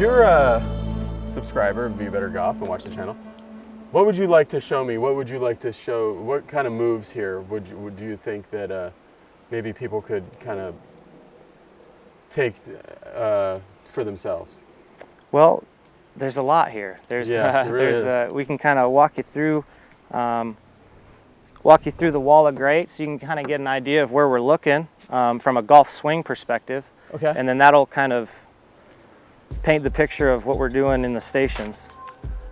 you're a subscriber of Be Better Golf and watch the channel, what would you like to show me? What would you like to show? What kind of moves here would you think that maybe people could kind of take for themselves? Well, there's a lot here. There's, we can kind of walk you through the wall of great, so you can kind of get an idea of where we're looking from a golf swing perspective. Okay. And then that'll kind of paint the picture of what we're doing in the stations.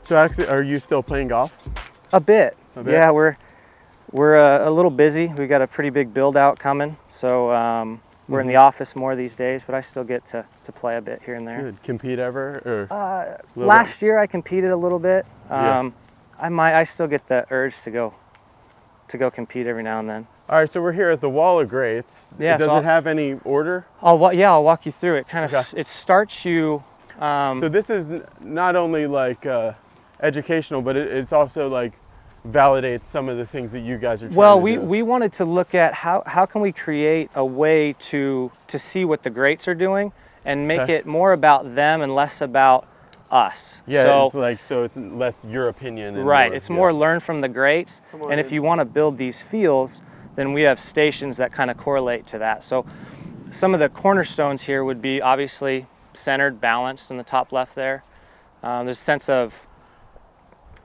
So actually, are you still playing golf? A bit. A bit? Yeah, we're a little busy. We got a pretty big build out coming, so we're in the office more these days, but I still get to play a bit here and there. Good. Compete ever? Or Last year I competed a little bit. Yeah. I still get the urge to go compete every now and then. All right, so we're here at the wall of greats. Yeah, Does it have any order? I'll walk you through it. Kind of, it starts you. So this is not only like educational, but it's also like validates some of the things that you guys are trying to do. We wanted to look at how can we create a way to see what the greats are doing and make it more about them and less about us. Yeah, so it's less your opinion. And right, it's more learn from the greats. And if you want to build these feels, then we have stations that kind of correlate to that. So some of the cornerstones here would be obviously centered, balanced in the top left there. There's a sense of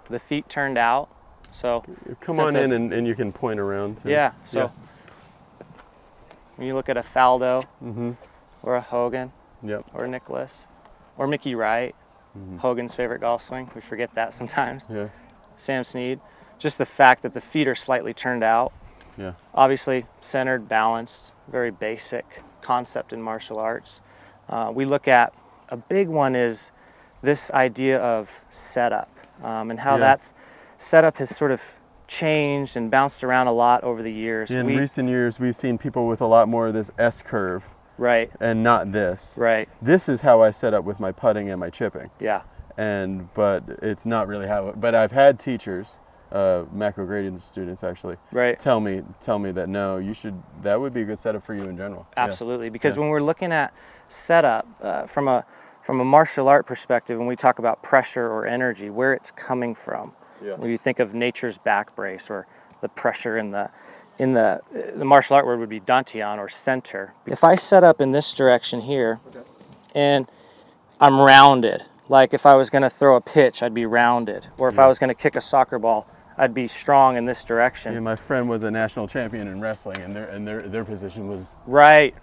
the feet turned out. So come on in and you can point around too. Yeah, so when you look at a Faldo or a Hogan or a Nicholas or Mickey Wright, Hogan's favorite golf swing, we forget that sometimes. Yeah. Sam Snead, just the fact that the feet are slightly turned out. Yeah. Obviously centered, balanced, very basic concept in martial arts. We look at, a big one is this idea of setup and how that's setup has sort of changed and bounced around a lot over the years. In recent years, we've seen people with a lot more of this S curve. Right. And not this. Right. This is how I set up with my putting and my chipping. Yeah. But it's not really how. But I've had teachers, macro gradient students actually, tell me that no, you should. That would be a good setup for you in general. Absolutely, because when we're looking at setup from a martial art perspective, when we talk about pressure or energy, where it's coming from. Yeah. When you think of nature's back brace or the pressure in the martial art word would be dantian or center. If I set up in this direction here and I'm rounded, like if I was going to throw a pitch, I'd be rounded. Or if I was going to kick a soccer ball, I'd be strong in this direction. Yeah, my friend was a national champion in wrestling, and their position was right.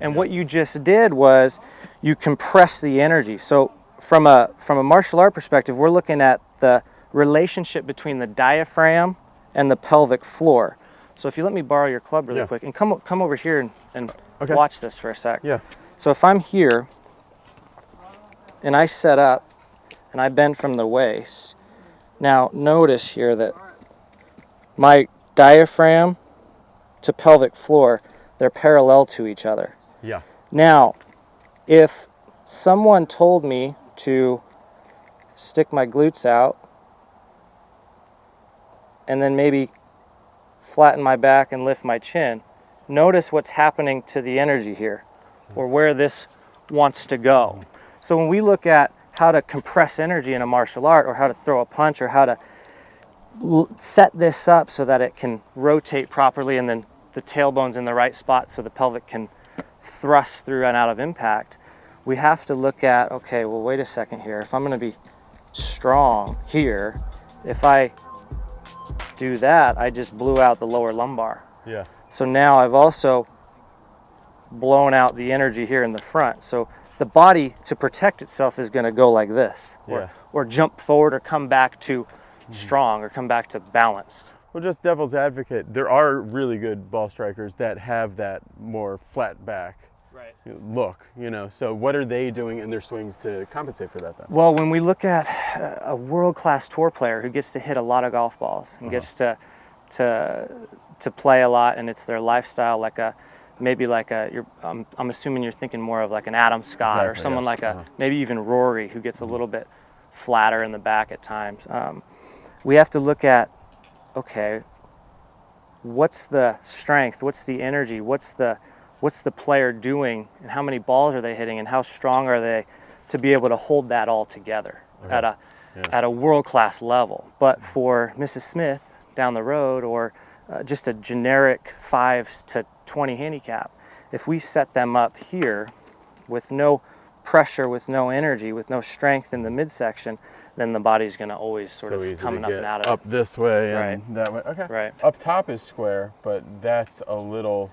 And what you just did was you compress the energy. So from a martial art perspective, we're looking at the relationship between the diaphragm and the pelvic floor. So if you let me borrow your club really quick and come over here and watch this for a sec. Yeah. So if I'm here and I set up and I bend from the waist, now notice here that my diaphragm to pelvic floor, they're parallel to each other. Yeah. Now, if someone told me to stick my glutes out and then maybe flatten my back and lift my chin, notice what's happening to the energy here, or where this wants to go. So when we look at how to compress energy in a martial art, or how to throw a punch, or how to set this up so that it can rotate properly and then the tailbone's in the right spot so the pelvic can thrust through and out of impact, we have to look at, okay, well, wait a second here. If I'm going to be strong here, if I do that, I just blew out the lower lumbar. Yeah. So now I've also blown out the energy here in the front. So the body, to protect itself, is going to go like this, or jump forward, or come back to strong, or come back to balanced. Well, just devil's advocate, there are really good ball strikers that have that more flat back look, so what are they doing in their swings to compensate for that then? Well, when we look at a world-class tour player who gets to hit a lot of golf balls and gets to play a lot, and it's their lifestyle, I'm assuming you're thinking more of like an Adam Scott, or someone like maybe even Rory, who gets a little bit flatter in the back at times. We have to look at, okay, what's the strength, what's the energy, what's the player doing, and how many balls are they hitting, and how strong are they to be able to hold that all together at a world-class level. But for Mrs. Smith down the road, or just a generic 5 to 20 handicap, if we set them up here with no pressure, with no energy, with no strength in the midsection, then the body's going to always sort of coming up and out of up this way and Right. that way. Okay. Right. Up top is square, but that's a little.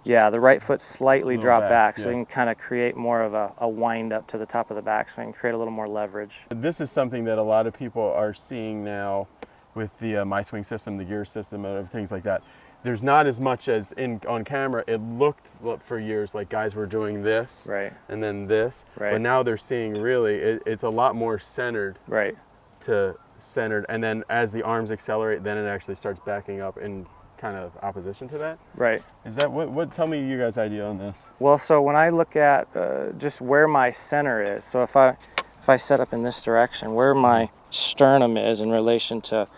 Yeah, the right foot slightly Little drop back, back, so yeah. you can kind of create more of a wind up to the top of the backswing, create a little more leverage. This is something that a lot of people are seeing now with the MySwing system, the gear system, and things like that. There's not as much as on camera. It looked for years like guys were doing this, Right. and then this, Right. but now they're seeing really it's a lot more centered Right. to centered, and then as the arms accelerate, then it actually starts backing up in kind of opposition to that. Right. Is that what? Tell me you guys' idea on this. Well, so when I look at just where my center is, so if I set up in this direction, where my sternum is in relation to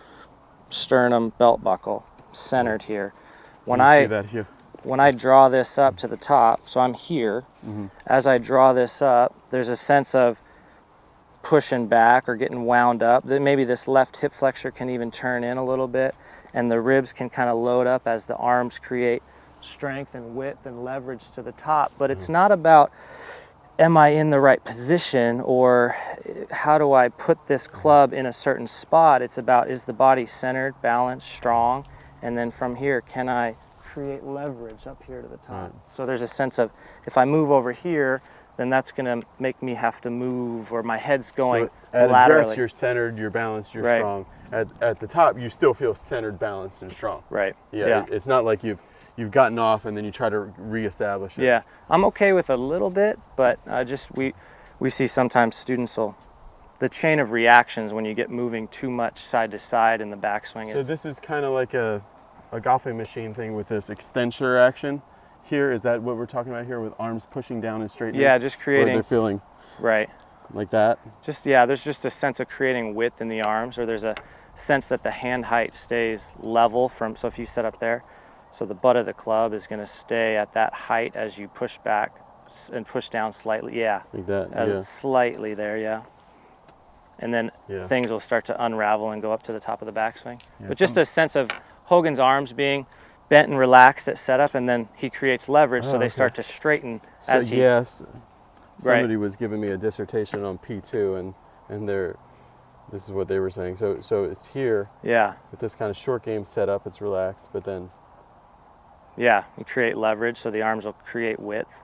sternum belt buckle, centered here. When You see that here. when I draw this up to the top, so I'm here, as I draw this up, there's a sense of pushing back or getting wound up. Then maybe this left hip flexor can even turn in a little bit, and the ribs can kind of load up as the arms create strength and width and leverage to the top. But it's not about, am I in the right position, or how do I put this club in a certain spot? It's about, is the body centered, balanced, strong, and then from here, can I create leverage up here to the top? Right. So there's a sense of, if I move over here, then that's going to make me have to move, or my head's going So at laterally. address, you're centered, you're balanced, you're Right. strong. At the top, you still feel centered, balanced, and strong. Right. Yeah. It's not like you've gotten off and then you try to reestablish it. Yeah, I'm okay with a little bit, but just we see sometimes students will, the chain of reactions when you get moving too much side to side in the backswing So is, this is kind of like a golfing machine thing with this extensor action. Here, is that what we're talking about here, with arms pushing down and straightening? yeah, just Or creating, they're feeling right. like that? Just, yeah, there's just a sense of creating width in the arms, or there's a sense that the hand height stays level from, so if you set up there, so the butt of the club is going to stay at that height as you push back and push down slightly, yeah. Like that, yeah. Slightly there, yeah. And then Yeah. things will start to unravel and go up to the top of the backswing. Yeah, But just a sense of Hogan's arms being bent and relaxed at setup, and then he creates leverage, so Oh, they okay. start to straighten So as he... yes, Right. somebody was giving me a dissertation on P2, and this is what they were saying. So it's here Yeah, with this kind of short game setup. It's relaxed, but then yeah, you create leverage, so the arms will create width,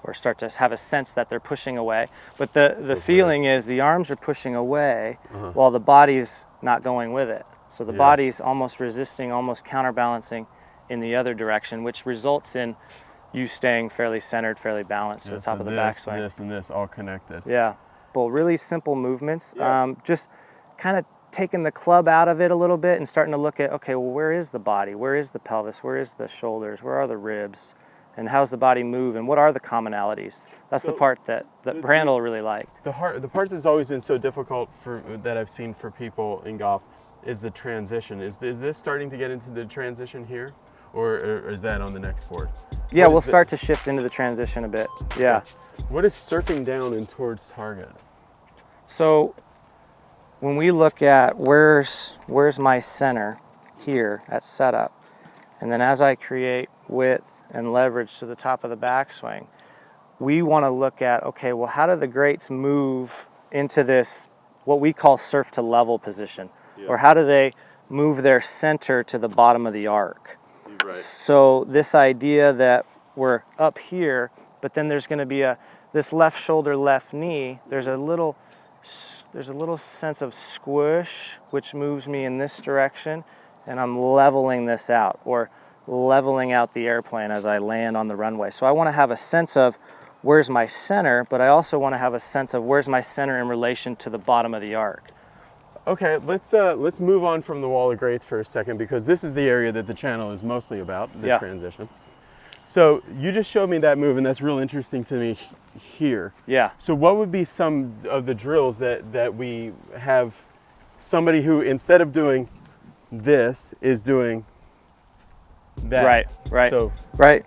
or start to have a sense that they're pushing away. But the feeling is the arms are pushing away while the body's not going with it. So the Yeah. body's almost resisting, almost counterbalancing in the other direction, which results in you staying fairly centered, fairly balanced to the top of the backswing. This and this all connected. Yeah, well, really simple movements. Yeah. Just kind of taking the club out of it a little bit and starting to look at, okay, well, where is the body? Where is the pelvis? Where is the shoulders? Where are the ribs? And how's the body move? And what are the commonalities? That's the So, part that Brandel really liked. The part that's always been so difficult that I've seen for people in golf is the transition. Is this starting to get into the transition here, or is that on the next board? Yeah, What we'll is the- start to shift into the transition a bit. Yeah. What is surfing down and towards target? So when we look at where's my center here at setup, and then as I create width and leverage to the top of the backswing, we want to look at, okay, well, how do the greats move into this, what we call surf to level position? Yeah. Or how do they move their center to the bottom of the arc? Right. So this idea that we're up here, but then there's going to be this left shoulder, left knee, there's a little sense of squish, which moves me in this direction, and I'm leveling this out, or leveling out the airplane as I land on the runway. So I want to have a sense of where's my center, but I also want to have a sense of where's my center in relation to the bottom of the arc. Okay, let's move on from the wall of greats for a second, because this is the area that the channel is mostly about, the Yeah. transition. So you just showed me that move, and that's real interesting to me here. Yeah. So what would be some of the drills that we have somebody who, instead of doing this, is doing that? Right. So Right.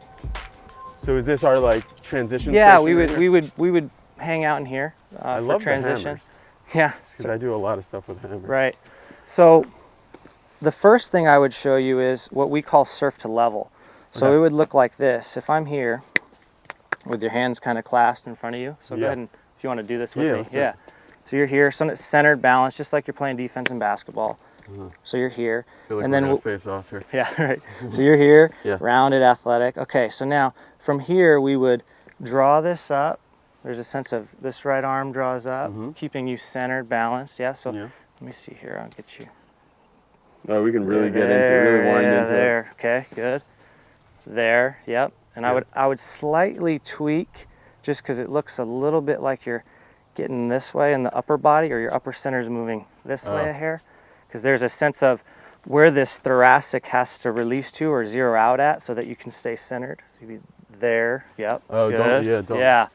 is this our like transition? Yeah, station we right would here? we would hang out in here I for love transition. the hammers. Yeah. Because I do a lot of stuff with hammers. Right. So the first thing I would show you is what we call surf to level. So Okay. it would look like this. If I'm here with your hands kind of clasped in front of you. So go ahead and if you want to do this with Yeah, me. let's do Yeah. it. So you're here, centered balance, just like you're playing defense in basketball. So you're here. I feel like and we're then gonna face off here. yeah, right. So you're here, Yeah. rounded, athletic. Okay, so now from here we would draw this up. There's a sense of this right arm draws up, keeping you centered, balanced. Yeah, so let me see here, I'll get you. Oh, we can really There, get into it, really wind into there. it. Okay, good. There, yep. And I would slightly tweak just because it looks a little bit like you're getting this way in the upper body, or your upper center is moving this way a hair. Because there's a sense of where this thoracic has to release to or zero out at so that you can stay centered. So you'd be there, yep. Oh, good. don't.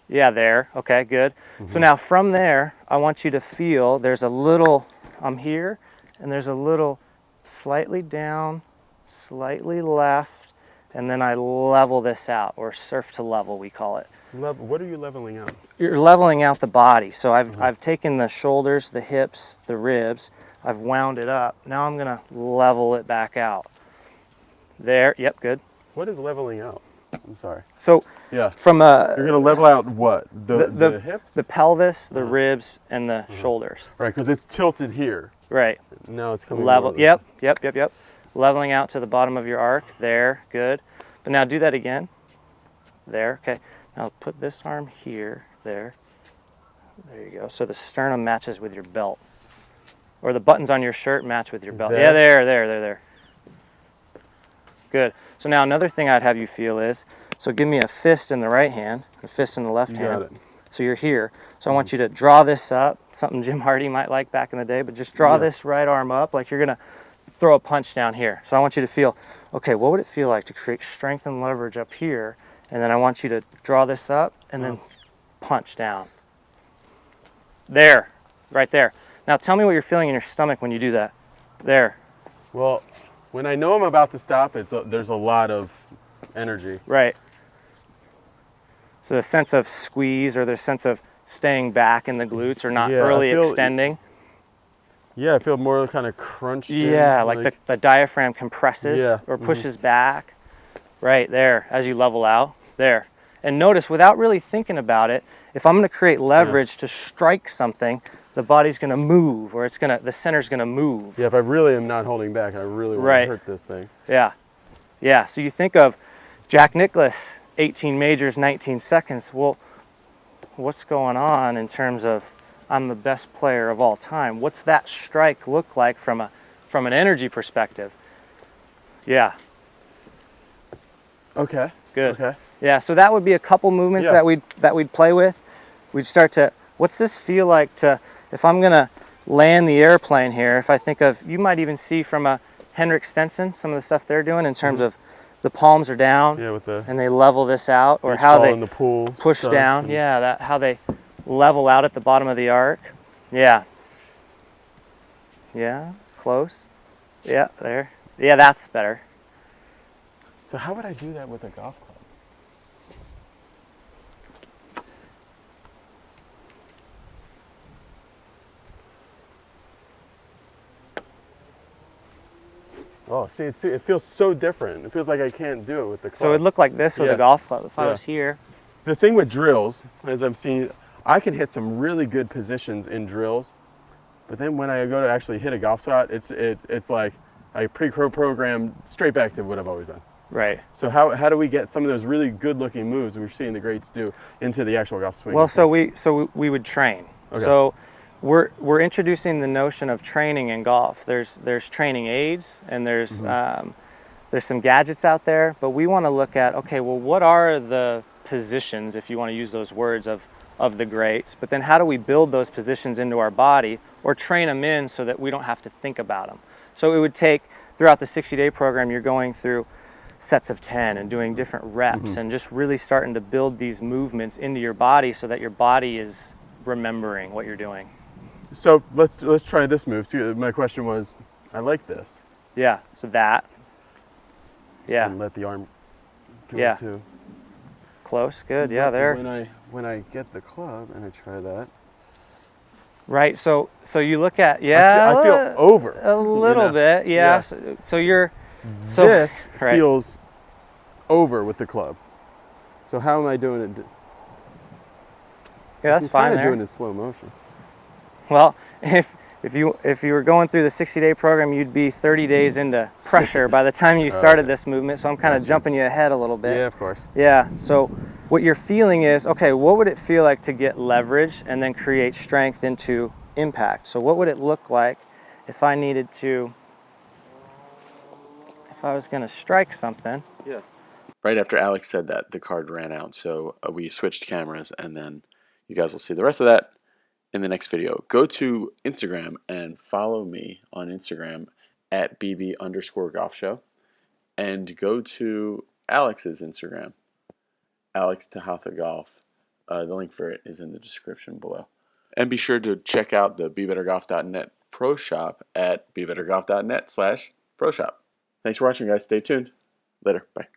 Yeah, there, okay, good. So now from there, I want you to feel there's a little, I'm here, and there's a little slightly down, slightly left, and then I level this out, or surf to level, we call it. What are you leveling out? You're leveling out the body. So I've taken the shoulders, the hips, the ribs, I've wound it up. Now I'm gonna level it back out. There, yep, good. What is leveling out? I'm sorry. So from a... You're gonna level out what? The hips? The pelvis, the ribs, and the shoulders. Right, because it's tilted here. Right. Now it's coming Level, more yep. Leveling out to the bottom of your arc, there, good. But now do that again. There, okay. Now put this arm here, there. There you go. So the sternum matches with your belt. Or the buttons on your shirt match with your belt. Yeah, there. Good. So now another thing I'd have you feel is, so give me a fist in the right hand, a fist in the left hand. Got it. So you're here. So I want you to draw this up, something Jim Hardy might like back in the day, but just draw this right arm up like you're gonna throw a punch down here. So I want you to feel, okay, what would it feel like to create strength and leverage up here? And then I want you to draw this up and then punch down. There, right there. Now tell me what you're feeling in your stomach when you do that. There. Well, when I know I'm about to stop, there's a lot of energy. Right. So the sense of squeeze or the sense of staying back in the glutes or not early extending. Yeah, I feel more kind of crunched in. Yeah, like the diaphragm compresses or pushes back. Right there, as you level out, there. And notice, without really thinking about it, if I'm gonna create leverage to strike something, the body's gonna move, or the center's gonna move. Yeah, if I really am not holding back, I really want to hurt this thing. Yeah, so you think of Jack Nicklaus, 18 majors, 19 seconds. Well, what's going on in terms of I'm the best player of all time? What's that strike look like from an energy perspective? Yeah. Okay. Good. Okay. Yeah, so that would be a couple movements that we'd play with. We'd start to, what's this feel like to, if I'm gonna land the airplane here, if I think of, you might even see from a Henrik Stenson, some of the stuff they're doing in terms of the palms are down and they level this out, or how they in the pool push down. Yeah, how they level out at the bottom of the arc. Yeah. Yeah, close. Yeah, there. Yeah, that's better. So how would I do that with a golf club? Oh, see, it feels so different. It feels like I can't do it with the club. So it looked like this with a golf club if I was here. The thing with drills, as I'm seeing, I can hit some really good positions in drills, but then when I go to actually hit a golf shot, it's like I pre-programmed straight back to what I've always done. Right. So how do we get some of those really good-looking moves we're seeing the greats do into the actual golf swing? Well, so we would train. Okay. So we're introducing the notion of training in golf. There's training aids and there's some gadgets out there, but we want to look at, okay, well, what are the positions, if you want to use those words, of the greats, but then how do we build those positions into our body or train them in so that we don't have to think about them? So it would take, throughout the 60-day program, you're going through sets of 10 and doing different reps and just really starting to build these movements into your body so that your body is remembering what you're doing. So let's try this move. See, my question was, I like this. Yeah, so that. Yeah. And let the arm go too. close. Good. Yeah, But there. when I get the club and I try that, Right. So you look at, yeah, I feel over. a little know? bit. Yeah. Yeah. So you're so This right. feels over with the club. So how am I doing it? Yeah, that's I'm fine kind of there. doing it in slow motion. Well, if you were going through the 60-day program, you'd be 30 days into pressure by the time you started this movement. So I'm kind of jumping you ahead a little bit. Yeah, of course. Yeah. So what you're feeling is, okay, what would it feel like to get leverage and then create strength into impact? So what would it look like if I needed to, if I was going to strike something? Yeah. Right after Alex said that, the card ran out. So we switched cameras, and then you guys will see the rest of that in the next video. Go to Instagram and follow me on Instagram at @BB_golf show. And go to Alex's Instagram, Alex Tathata Golf. The link for it is in the description below. And be sure to check out the BeBetterGolf.net Pro Shop at BeBetterGolf.net/Pro Shop. Thanks for watching, guys. Stay tuned. Later. Bye.